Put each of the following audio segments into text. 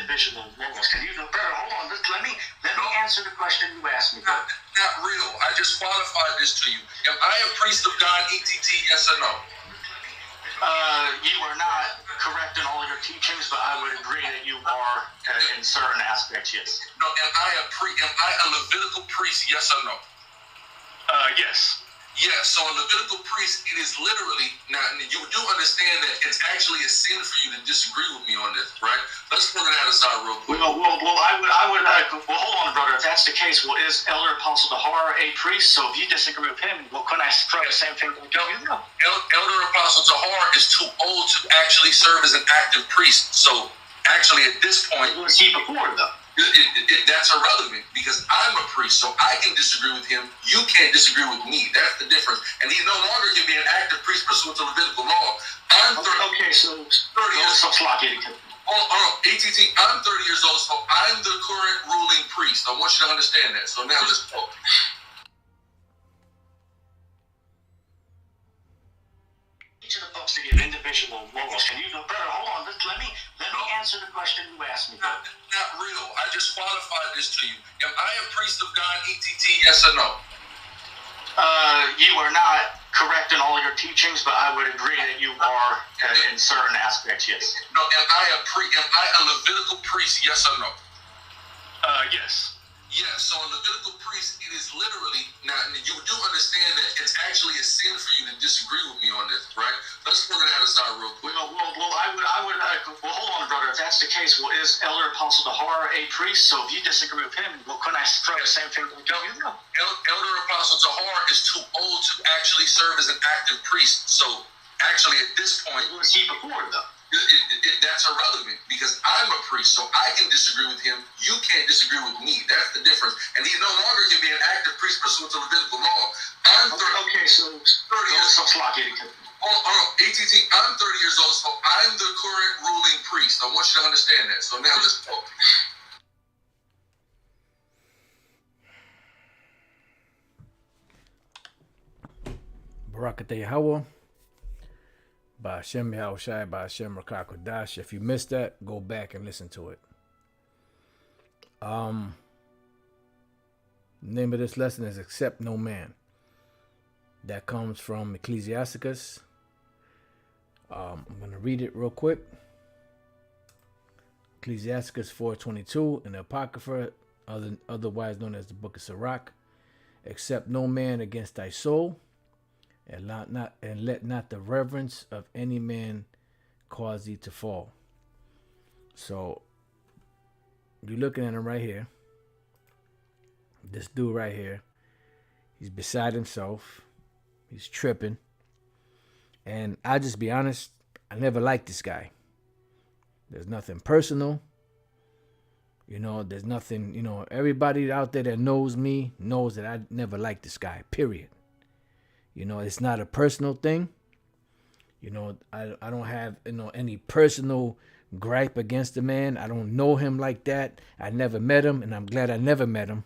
individual roles. Can you, brother, hold on, let me answer the question you asked me. Not real. I just qualified this to you. Am I a priest of God, ETT, yes or no? You are not correct in all your teachings, but I would agree that you are in certain aspects, yes. No, am I a Levitical priest, yes or no? Yes. Yes, so a Levitical priest, it is literally, now you do understand that it's actually a sin for you to disagree with me on this, right? Let's put that aside real quick. Well, hold on, brother. If that's the case, well, is Elder Apostle Tahar a priest? So if you disagree with him, well, couldn't I try the same thing with you? Elder Apostle Tahar is too old to actually serve as an active priest. So actually at this point, was he before, though? That's irrelevant because I'm a priest, so I can disagree with him. You can't disagree with me. That's the difference. And he no longer can be an active priest pursuant to Levitical law. I'm 30 years old. ATT, I'm 30 years old, so I'm the current ruling priest. I want you to understand that. So now let's go. Each of the folks to give individual roles. Can you, brother, hold on, let me answer the question you asked me. Not real. I just qualified this to you. Am I a priest of God, ETT, yes or no? You are not correct in all your teachings, but I would agree that you are in certain aspects, yes. No, am I a Levitical priest, yes or no? Yes. Yes, so a Levitical priest, it is literally, now you do understand that it's actually a sin for you to disagree with me on this, right? Let's put that aside real quick. Well, hold on, brother. If that's the case, well, is Elder Apostle Tahar a priest? So if you disagree with him, well, couldn't I try the same thing with you? Elder Apostle Tahar is too old to actually serve as an active priest. So actually at this point, was he before, though? That's irrelevant because I'm a priest, so I can disagree with him. You can't disagree with me. That's the difference. And he no longer can be an active priest pursuant to Levitical law. I'm 30 years old. ATT, I'm 30 years old, so I'm the current ruling priest. I want you to understand that. So now let's go. Barakatah Yahweh. Ba'ashem Yahushai, Ba'ashem Rakakodash. If you missed that, go back and listen to it. Name of this lesson is Accept No Man. That comes from Ecclesiasticus. I'm going to read it real quick. Ecclesiasticus 4:22 in the Apocrypha, otherwise known as the Book of Sirach. Accept no man against thy soul, and let not the reverence of any man cause thee to fall. So you're looking at him right here. This dude right here, he's beside himself. He's tripping. And I'll just be honest, I never liked this guy. There's nothing personal. There's nothing, everybody out there that knows me knows that I never liked this guy, period. It's not a personal thing. I don't have, any personal gripe against the man. I don't know him like that. I never met him, and I'm glad I never met him.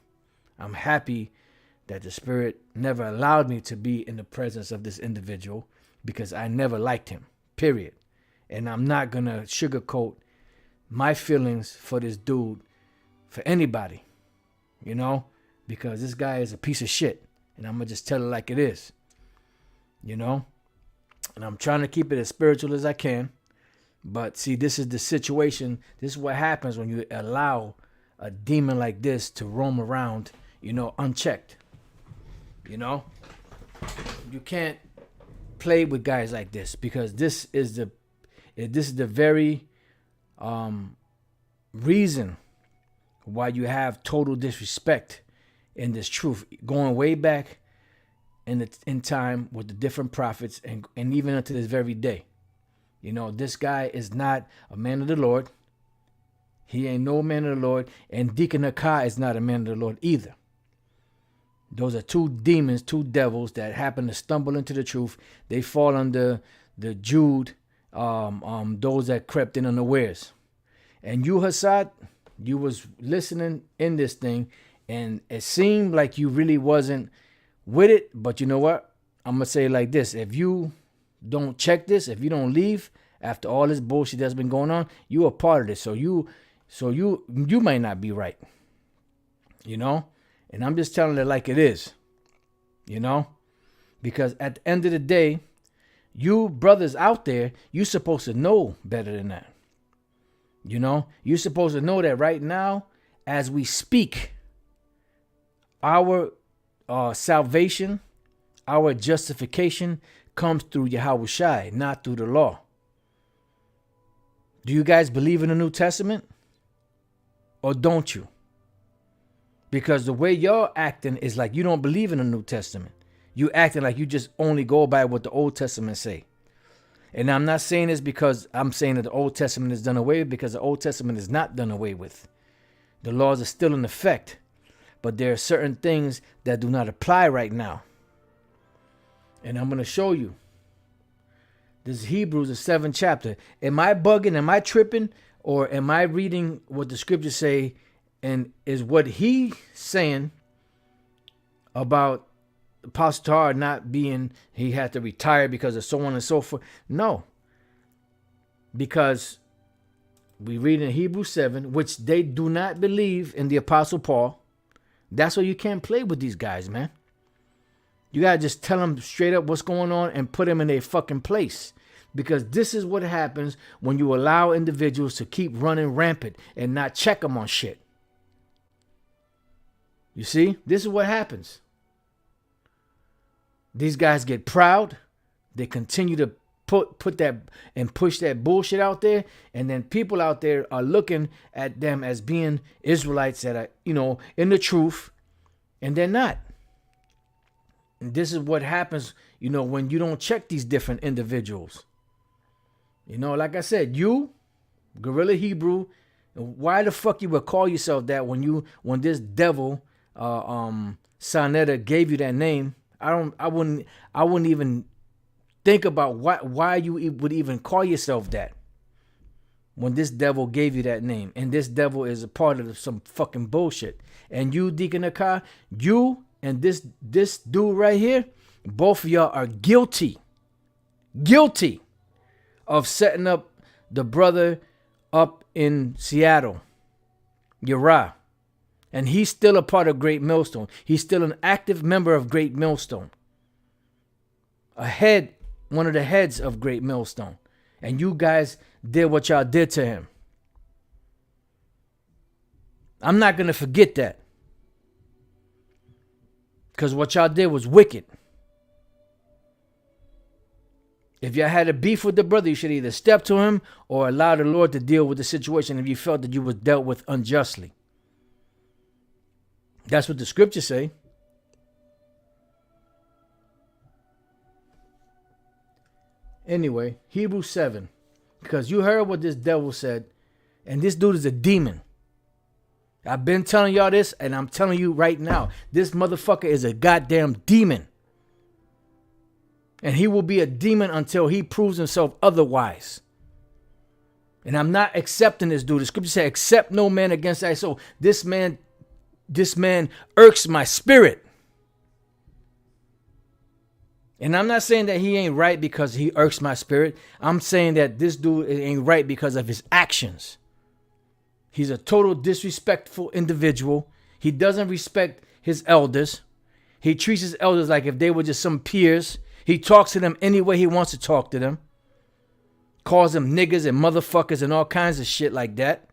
I'm happy that the Spirit never allowed me to be in the presence of this individual because I never liked him, period. And I'm not going to sugarcoat my feelings for this dude for anybody, because this guy is a piece of shit. And I'm going to just tell it like it is, And I'm trying to keep it as spiritual as I can. But see, this is the situation. This is what happens when you allow a demon like this to roam around, unchecked. You can't play with guys like this because this is the very reason why you have total disrespect in this truth, going way back in time with the different prophets and even unto this very day. This guy is not a man of the Lord. He ain't no man of the Lord. And Deacon Akai is not a man of the Lord either. Those are two demons, two devils that happen to stumble into the truth. They fall under the Jude, those that crept in unawares. And you, Hassad, you was listening in this thing, and it seemed like you really wasn't with it. But you know what? I'm going to say it like this. If you don't check this, if you don't leave after all this bullshit that's been going on, you are part of this. So you So you might not be right, you know? And I'm just telling it like it is, you know? Because at the end of the day, you brothers out there, you're supposed to know better than that. You know? You're supposed to know that right now, as we speak, our salvation, our justification comes through Yahweh Shai, not through the law. Do you guys believe in the New Testament? Or don't you? Because the way y'all acting is like you don't believe in the New Testament. You acting like you just only go by what the Old Testament say. And I'm not saying this because I'm saying that the Old Testament is done away with, because the Old Testament is not done away with. The laws are still in effect. But there are certain things that do not apply right now. And I'm going to show you. This is Hebrews, the 7th chapter. Am I bugging? Am I tripping? Or am I reading what the scriptures say? And is what he saying about Apostle Tahar not being, he had to retire because of so on and so forth? No. Because we read in Hebrews 7, which they do not believe in the Apostle Paul. That's why you can't play with these guys, man. You got to just tell them straight up what's going on and put them in their fucking place. Because this is what happens when you allow individuals to keep running rampant and not check them on shit. You see? This is what happens. These guys get proud. They continue to put that and push that bullshit out there. And then people out there are looking at them as being Israelites that are, you know, in the truth. And they're not. And this is what happens, you know, when you don't check these different individuals. You know, like I said, you, Guerrilla Hebrew, why the fuck you would call yourself that when this devil, Sonetta gave you that name? I wouldn't even think about why you would even call yourself that when this devil gave you that name. And this devil is a part of some fucking bullshit. And you, Deacon Akar, you and this dude right here, both of y'all are guilty of setting up the brother up in Seattle, Uriah. And he's still a part of Great Millstone. He's still an active member of Great Millstone. One of the heads of Great Millstone. And you guys did what y'all did to him. I'm not going to forget that. Because what y'all did was wicked. If y'all had a beef with the brother, you should either step to him or allow the Lord to deal with the situation if you felt that you was dealt with unjustly. That's what the scriptures say. Anyway, Hebrews 7. Because you heard what this devil said. And this dude is a demon. I've been telling y'all this, and I'm telling you right now. This motherfucker is a goddamn demon. And he will be a demon until he proves himself otherwise. And I'm not accepting this dude. The scripture says, accept no man against thy soul. This man irks my spirit. And I'm not saying that he ain't right because he irks my spirit. I'm saying that this dude ain't right because of his actions. He's a total disrespectful individual. He doesn't respect his elders. He treats his elders like if they were just some peers. He talks to them any way he wants to talk to them. Calls them niggas and motherfuckers and all kinds of shit like that.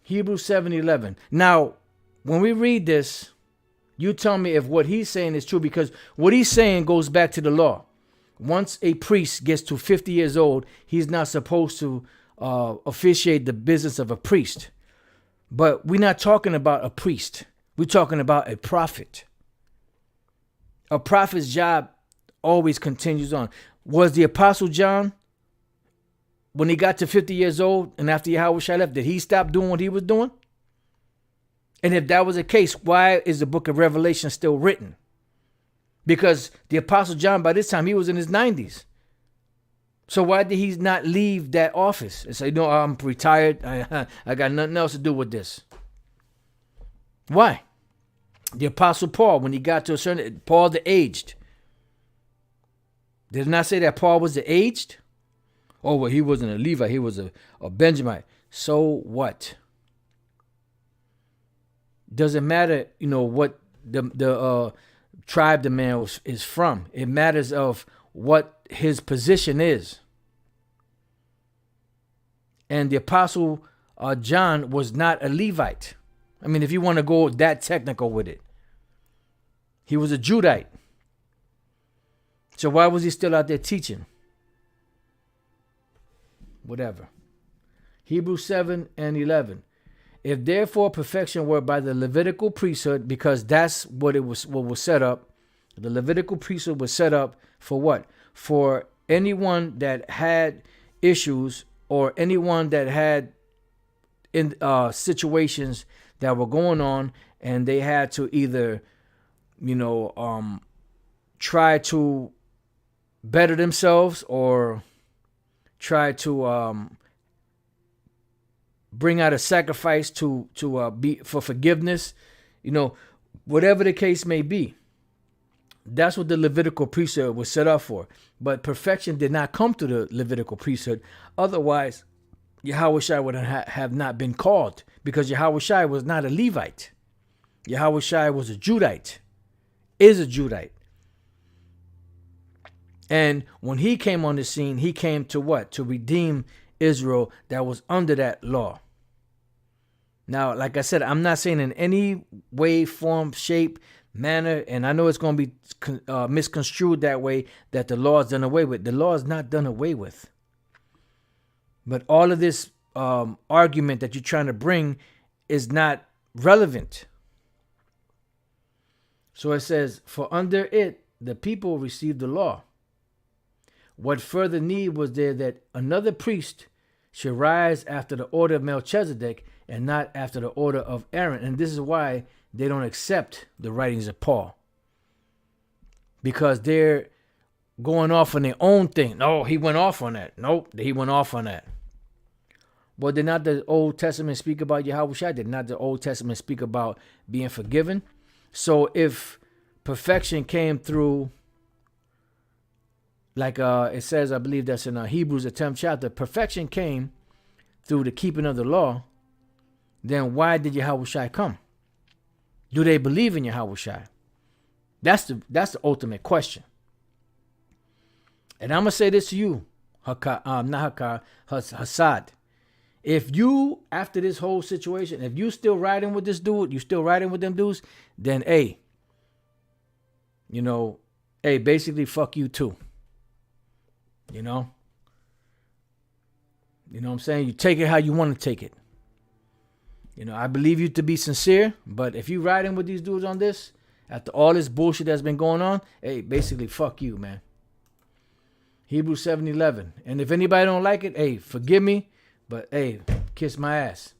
Hebrews 7:11. Now, when we read this, you tell me if what he's saying is true, because what he's saying goes back to the law. Once a priest gets to 50 years old, he's not supposed to officiate the business of a priest. But we're not talking about a priest. We're talking about a prophet. A prophet's job always continues on. Was the Apostle John, when he got to 50 years old and after Yahweh Shai left, did he stop doing what he was doing? And if that was the case, why is the book of Revelation still written? Because the Apostle John, by this time, he was in his 90s. So why did he not leave that office and say, no, I'm retired. I got nothing else to do with this? Why? The Apostle Paul, when he got to a certain, Paul the aged. Did it not say that Paul was the aged? Oh, well, he wasn't a Levite. He was a Benjamite. So what? Doesn't matter, what the tribe the man is from. It matters of what his position is. And the apostle John was not a Levite. I mean, if you want to go that technical with it, he was a Judite. So why was he still out there teaching? Whatever. Hebrews 7:11. If therefore perfection were by the Levitical priesthood, because that's what was set up. The Levitical priesthood was set up for what? For anyone that had issues, or anyone that had in situations that were going on, and they had to either, try to better themselves, or try to bring out a sacrifice to be for forgiveness, whatever the case may be. That's what the Levitical priesthood was set up for. But perfection did not come to the Levitical priesthood. Otherwise, Yahushua would have not been called, because Yahushua was not a Levite. Yahushua was a Judite, is a Judite. And when he came on the scene, he came to what? To redeem Israel that was under that law. Now, like I said, I'm not saying in any way, form, shape, manner, and I know it's going to be misconstrued that way, that the law is done away with. The law is not done away with. But all of this argument that you're trying to bring is not relevant. So it says, for under it, the people received the law. What further need was there that another priest should rise after the order of Melchizedek and not after the order of Aaron? And this is why they don't accept the writings of Paul, because they're going off on their own thing. No, he went off on that. Nope, he went off on that. Well, did not the Old Testament speak about Yahushua? Did not the Old Testament speak about being forgiven? So if perfection came through, like it says, I believe that's in Hebrews, the 10th chapter, perfection came through the keeping of the law, then why did Yahushua come? Do they believe in Yahushua? That's the ultimate question. And I'm going to say this to you, Hassad. If you, after this whole situation, if you still riding with this dude, you still riding with them dudes, then basically fuck you too. You know what I'm saying? You take it how you want to take it. I believe you to be sincere, but if you riding with these dudes on this, after all this bullshit that's been going on, basically fuck you, man. Hebrews 7:11. And if anybody don't like it, forgive me, but kiss my ass.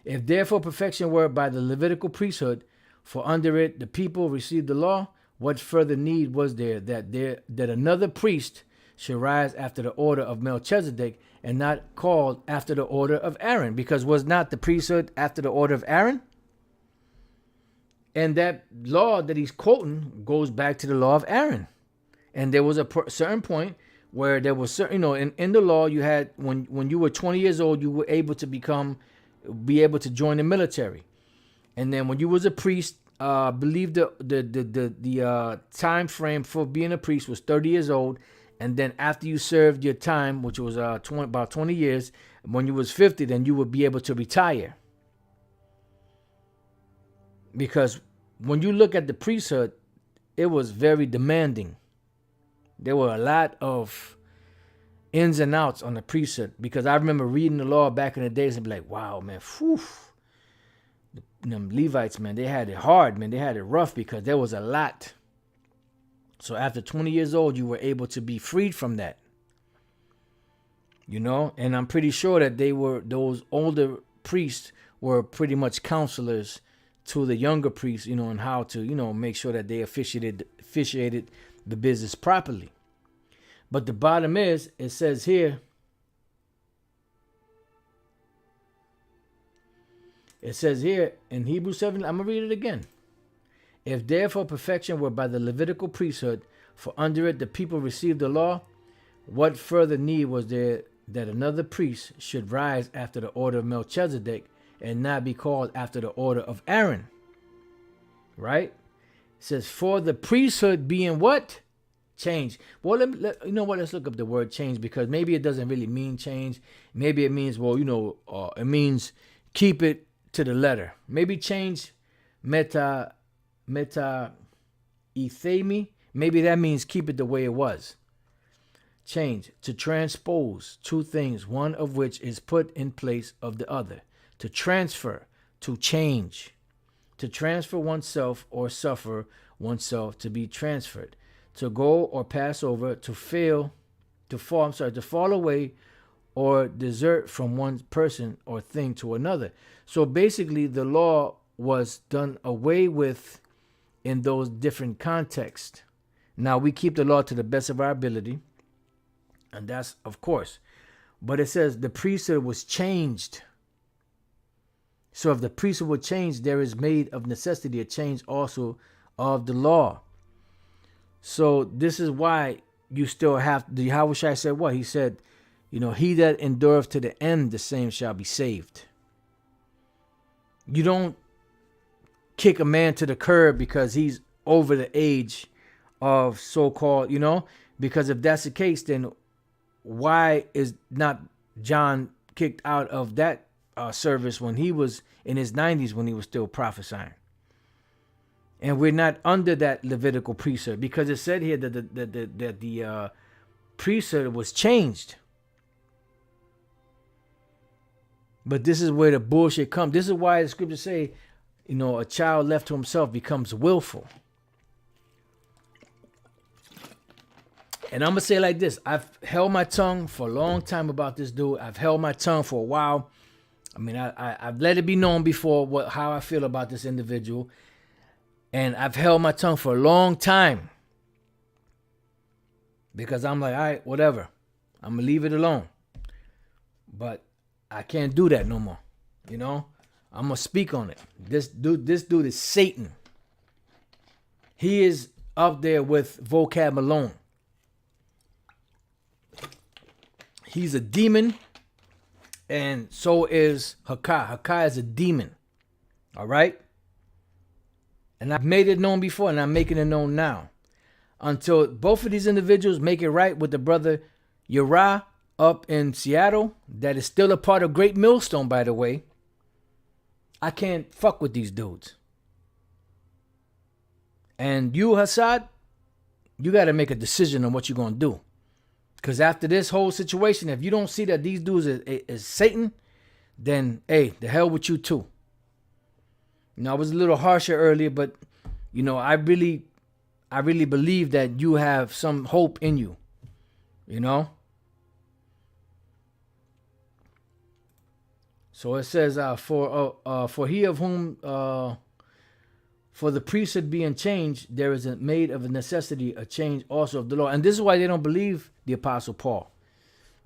If therefore perfection were by the Levitical priesthood, for under it the people received the law, what further need was there that another priest should rise after the order of Melchizedek and not called after the order of Aaron? Because was not the priesthood after the order of Aaron? And that law that he's quoting goes back to the law of Aaron. And there was a certain point where there was certain, in the law you had, when you were 20 years old, you were able to be able to join the military. And then when you was a priest, I believe the time frame for being a priest was 30 years old. And then after you served your time, which was about 20 years, when you was 50, then you would be able to retire. Because when you look at the priesthood, it was very demanding. There were a lot of ins and outs on the priesthood. Because I remember reading the law back in the days and be like, wow, man, whew. Them Levites, man, they had it hard, man. They had it rough because there was a lot. So after 20 years old, you were able to be freed from that. And I'm pretty sure that those older priests were pretty much counselors to the younger priests, and how to, make sure that they officiated the business properly. But the bottom is, it says here, in Hebrews 7, I'm going to read it again. If therefore perfection were by the Levitical priesthood, for under it the people received the law, what further need was there that another priest should rise after the order of Melchizedek and not be called after the order of Aaron? Right? It says, for the priesthood being what? Change. Well, you know what? Let's look up the word change, because maybe it doesn't really mean change. Maybe it means, well, it means keep it to the letter. Maybe change meta ethemi. Maybe that means keep it the way it was. Change, to transpose two things, one of which is put in place of the other. To transfer, to change. To transfer oneself or suffer oneself to be transferred. To go or pass over, to fall away or desert from one person or thing to another. So basically the law was done away with in those different contexts. Now we keep the law to the best of our ability, and that's of course. But it says the priesthood was changed. So if the priesthood was changed, there is made of necessity a change also of the law. So this is why you still have, the Yahushua said what? He said, he that endureth to the end, the same shall be saved. You don't kick a man to the curb because he's over the age of so-called, because if that's the case, then why is not John kicked out of that service when he was in his 90s, when he was still prophesying? And we're not under that Levitical priesthood, because it said here that the priesthood was changed. But this is where the bullshit comes. This is why the scriptures say, a child left to himself becomes willful. And I'm going to say it like this. I've held my tongue for a long time about this dude. I've held my tongue for a while. I mean, I've let it be known before how I feel about this individual. And I've held my tongue for a long time. Because I'm like, all right, whatever. I'm going to leave it alone. But I can't do that no more. I'm going to speak on it. This dude is Satan. He is up there with Vocab Malone. He's a demon, and so is Hakai. Hakai is a demon. All right? And I've made it known before, and I'm making it known now. Until both of these individuals make it right with the brother Uriah up in Seattle, that is still a part of Great Millstone, by the way, I can't fuck with these dudes. And you, Hassad, you got to make a decision on what you're going to do. Because after this whole situation, if you don't see that these dudes is Satan, then, hey, the hell with you too. I was a little harsher earlier, but, I really believe that you have some hope in you, So it says, for he of whom, for the priesthood being changed, there is made of a necessity a change also of the law. And this is why they don't believe the Apostle Paul.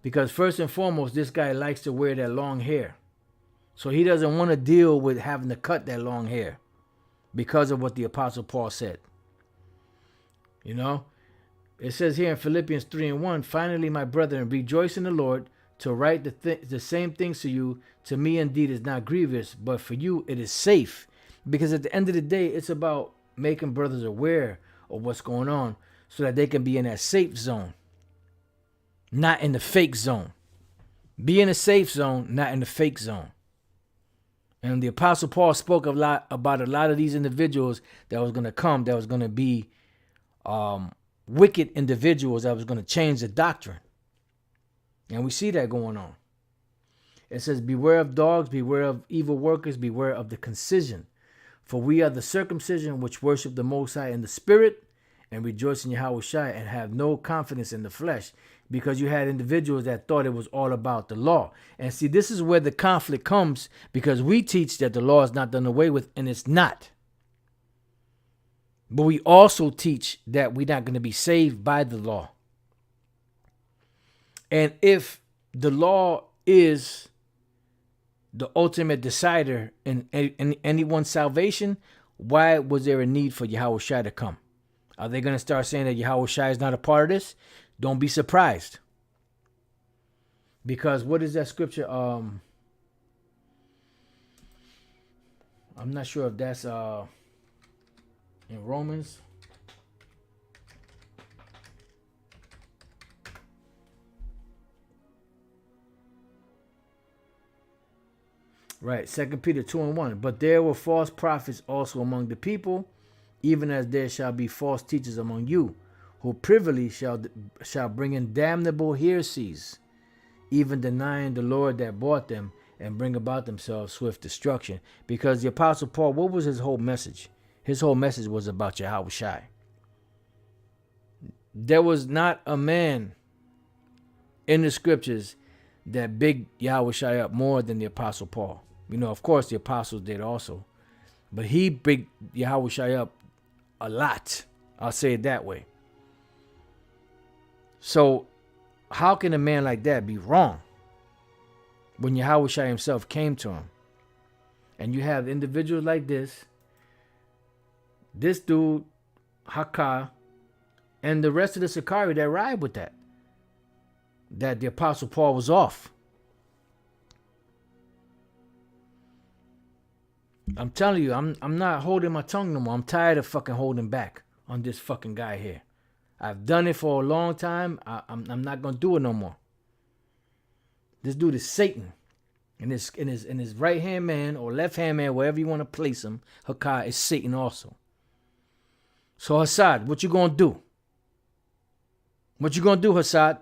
Because first and foremost, this guy likes to wear that long hair. So he doesn't want to deal with having to cut that long hair because of what the Apostle Paul said. It says here in Philippians 3:1, finally, my brethren, rejoice in the Lord. To write the same things to you, to me indeed is not grievous, but for you it is safe. Because at the end of the day, it's about making brothers aware of what's going on so that they can be in that safe zone, not in the fake zone. Be in a safe zone, not in the fake zone. And the Apostle Paul spoke about a lot of these individuals that was going to come, that was going to be wicked individuals that was going to change the doctrine. And we see that going on. It says, beware of dogs, beware of evil workers, beware of the concision. For we are the circumcision which worship the Most High in the spirit and rejoice in Yahushua and have no confidence in the flesh. Because you had individuals that thought it was all about the law. And see, this is where the conflict comes, because we teach that the law is not done away with, and it's not. But we also teach that we're not going to be saved by the law. And if the law is the ultimate decider in anyone's salvation, why was there a need for Yahushua to come? Are they going to start saying that Yahushua is not a part of this? Don't be surprised. Because what is that scripture? I'm not sure if that's in Romans. Right, 2 Peter 2:1. But there were false prophets also among the people, even as there shall be false teachers among you, who privily shall bring in damnable heresies, even denying the Lord that bought them, and bring about themselves swift destruction. Because the Apostle Paul, what was his whole message? His whole message was about Yahushua. There was not a man in the scriptures that bigged Yahushua up more than the Apostle Paul. You know, of course, the apostles did also. But he bigged Yahushua up a lot. I'll say it that way. So, how can a man like that be wrong when Yahushua himself came to him? And you have individuals like this dude, Hakah, and the rest of the Sakari that ride with that the Apostle Paul was off. I'm telling you, I'm not holding my tongue no more. I'm tired of fucking holding back on this fucking guy here. I've done it for a long time. I'm not gonna do it no more. This dude is Satan, and his right hand man or left hand man, wherever you want to place him, Hakah is Satan also. So Hassad, what you gonna do? What you gonna do, Hassad?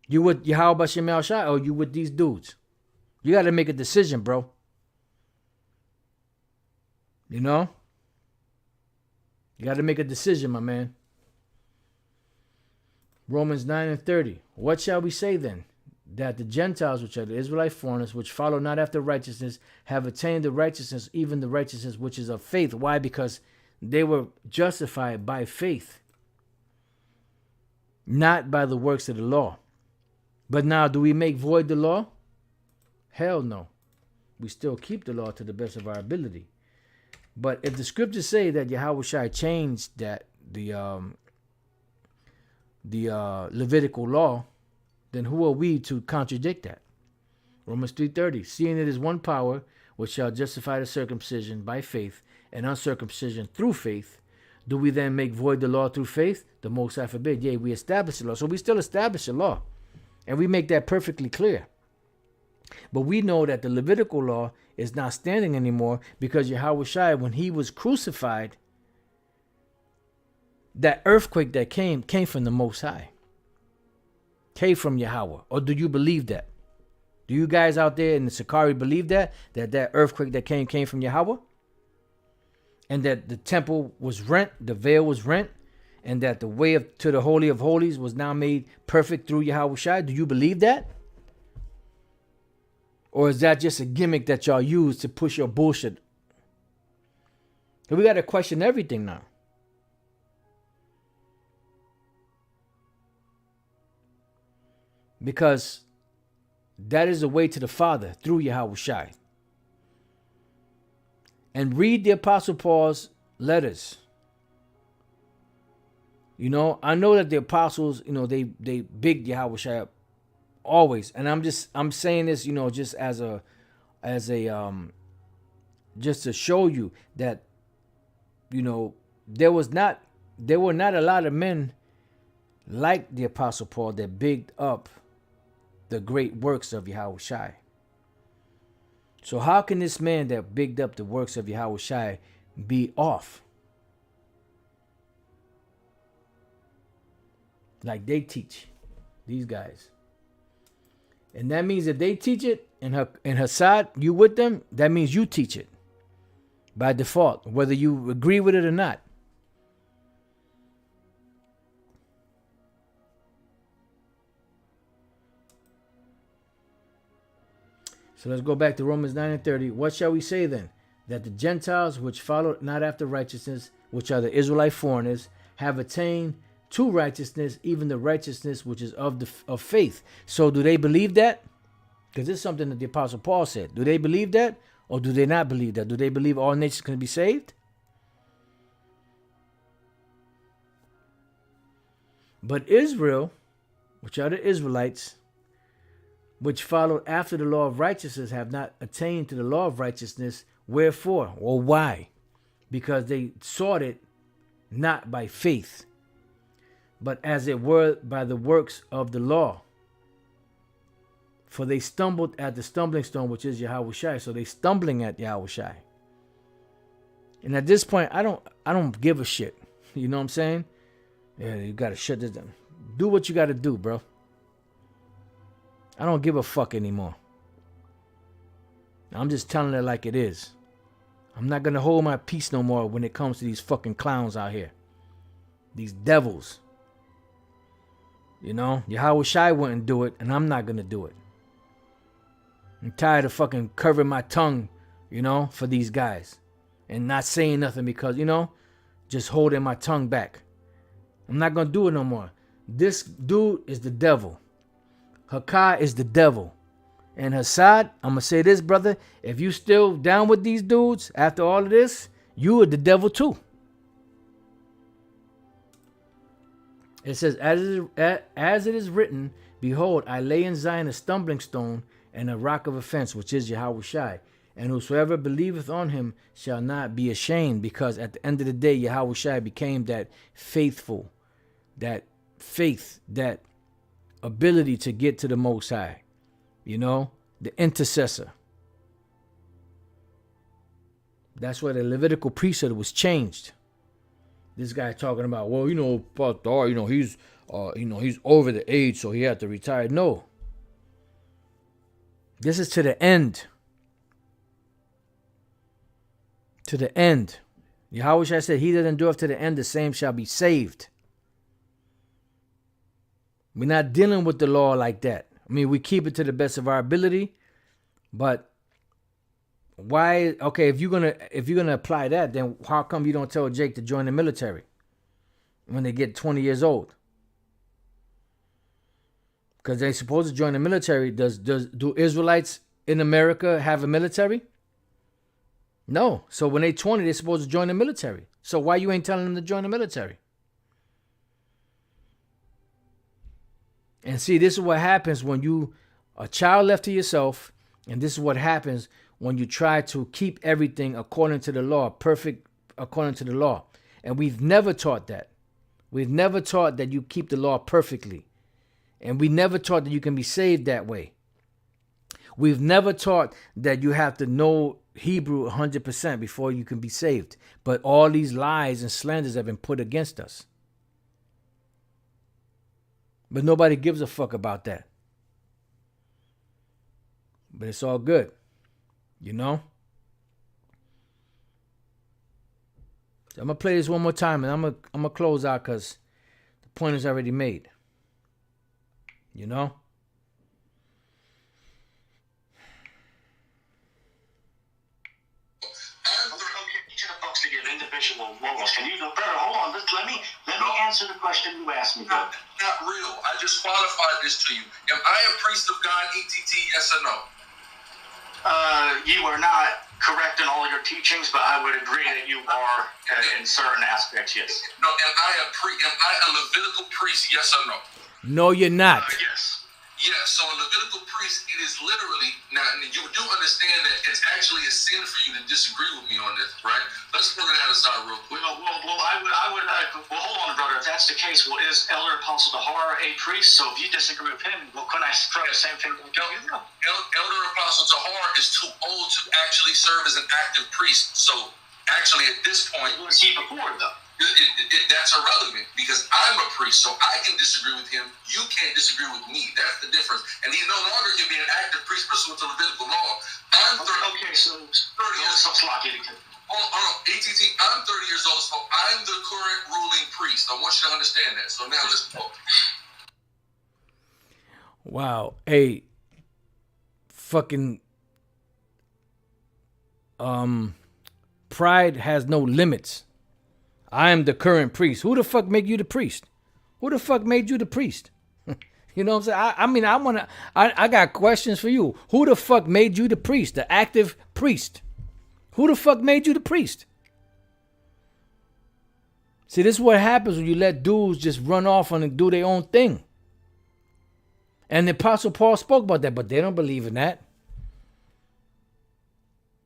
You with Yahweh Bashem El Shai, or you with these dudes? You got to make a decision, bro. You know? You got to make a decision, my man. Romans 9:30. What shall we say then? That the Gentiles, which are the Israelite foreigners, which follow not after righteousness, have attained the righteousness, even the righteousness which is of faith. Why? Because they were justified by faith, not by the works of the law. But now, do we make void the law? Hell no. We still keep the law to the best of our ability. But if the scriptures say that Yahushua changed that the Levitical law, then who are we to contradict that? Romans 3:30. Seeing it is one power which shall justify the circumcision by faith and uncircumcision through faith, do we then make void the law through faith? The Most High forbid. Yea, we establish the law. So we still establish the law. And we make that perfectly clear. But we know that the Levitical law is not standing anymore because Yahushua, when he was crucified, that earthquake that came from the Most High. Came from Yahweh. Or do you believe that? Do you guys out there in the Sakari believe that earthquake that came from Yahweh? And that the temple was rent, the veil was rent, and that the way to the Holy of Holies was now made perfect through Yahushua? Do you believe that? Or is that just a gimmick that y'all use to push your bullshit? We got to question everything now. Because that is the way to the Father through Yahushua. And read the Apostle Paul's letters. You know, I know that the apostles, you know, they big Yahushua up always. And I'm saying this, you know, just just to show you that, you know, there were not a lot of men like the Apostle Paul that bigged up the great works of Yahushua. So how can this man that bigged up the works of Yahushua be off? Like they teach, these guys. And that means if they teach it and Hassad, you with them, that means you teach it. By default, whether you agree with it or not. So let's go back to Romans 9:30. What shall we say then? That the Gentiles which follow not after righteousness, which are the Israelite foreigners, have attained to righteousness, even the righteousness which is of faith. So do they believe that? Because this is something that the Apostle Paul said. Do they believe that? Or do they not believe that? Do they believe all nations can be saved? But Israel which are the Israelites, which followed after the law of righteousness, have not attained to the law of righteousness. Wherefore? Or why? Because they sought it not by faith, but as it were by the works of the law. For they stumbled at the stumbling stone, which is Yahushua. So they stumbling at Yahushua. And at this point, I don't give a shit. You know what I'm saying? Yeah, you gotta shut this down. Do what you gotta do, bro. I don't give a fuck anymore. I'm just telling it like it is. I'm not gonna hold my peace no more when it comes to these fucking clowns out here. These devils. You know, Yahushua wouldn't do it, and I'm not gonna do it. I'm tired of fucking curving my tongue, you know, for these guys. And not saying nothing because, you know, just holding my tongue back. I'm not gonna do it no more. This dude is the devil. Hakai is the devil. And Hassad, I'm gonna say this, brother. If you still down with these dudes after all of this, you are the devil too. It says, as it is written, behold, I lay in Zion a stumbling stone and a rock of offense, which is Yahushua. And whosoever believeth on him shall not be ashamed, because at the end of the day, Yahushua became that faithful, that faith, that ability to get to the Most High. You know, the intercessor. That's why the Levitical priesthood was changed. This guy talking about, well, you know, Pastor, you know, he's over the age, so he had to retire. No. This is to the end. To the end. Yahushua said, he that endureth to the end, the same shall be saved. We're not dealing with the law like that. I mean, we keep it to the best of our ability, but why? Okay, if you're gonna apply that, then how come you don't tell Jake to join the military when they get 20 years old? Because they're supposed to join the military. Do Israelites in America have a military? No. So when they're 20, they're supposed to join the military. So why you ain't telling them to join the military? And see, this is what happens when you a child left to yourself, and this is what happens when you try to keep everything according to the law, perfect according to the law. And we've never taught that. We've never taught that you keep the law perfectly. And we never taught that you can be saved that way. We've never taught that you have to know Hebrew 100% before you can be saved. But all these lies and slanders have been put against us. But nobody gives a fuck about that. But it's all good. You know? So I'm going to play this one more time, and I'm going to close out because the point is already made. You know? To give individual roles. Can you go, brother? Hold on. Let me answer the question you asked me. Not real. I just qualified this to you. Am I a priest of God, ETT? Yes or no? You are not correct in all your teachings, but I would agree that you are in certain aspects. Yes. No. Am I a Levitical priest? Yes or no? No, you're not. Yes. Yeah, so a Levitical priest, it is literally, now you do understand that it's actually a sin for you to disagree with me on this, right? Let's put that aside real quick. Well, hold on, brother. If that's the case, well, is Elder Apostle Tahar a priest? So if you disagree with him, well, couldn't I try the same thing with you? Elder Apostle Tahar is too old to actually serve as an active priest. So actually at this point, Was he before, though? That's irrelevant because I'm a priest, so I can disagree with him. You can't disagree with me. That's the difference. And he no longer can be an active priest pursuant to Levitical law. I'm 30 so 30 years old. Hold on, ATT, I'm 30 years old, so I'm the current ruling priest. I want you to understand that. So now let's go. Wow. Hey, fucking pride has no limits. I am the current priest. Who the fuck made you the priest? Who the fuck made you the priest? You know what I'm saying? I got questions for you. Who the fuck made you the priest? The active priest. Who the fuck made you the priest? See, this is what happens when you let dudes just run off and do their own thing. And the Apostle Paul spoke about that, but they don't believe in that.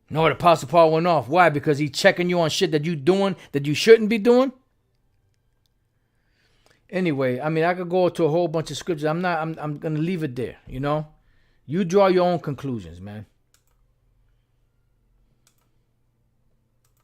No, the Apostle Paul went off. Why? Because he's checking you on shit that you doing that you shouldn't be doing. Anyway, I mean, I could go to a whole bunch of scriptures. I'm gonna leave it there. You know, you draw your own conclusions, man.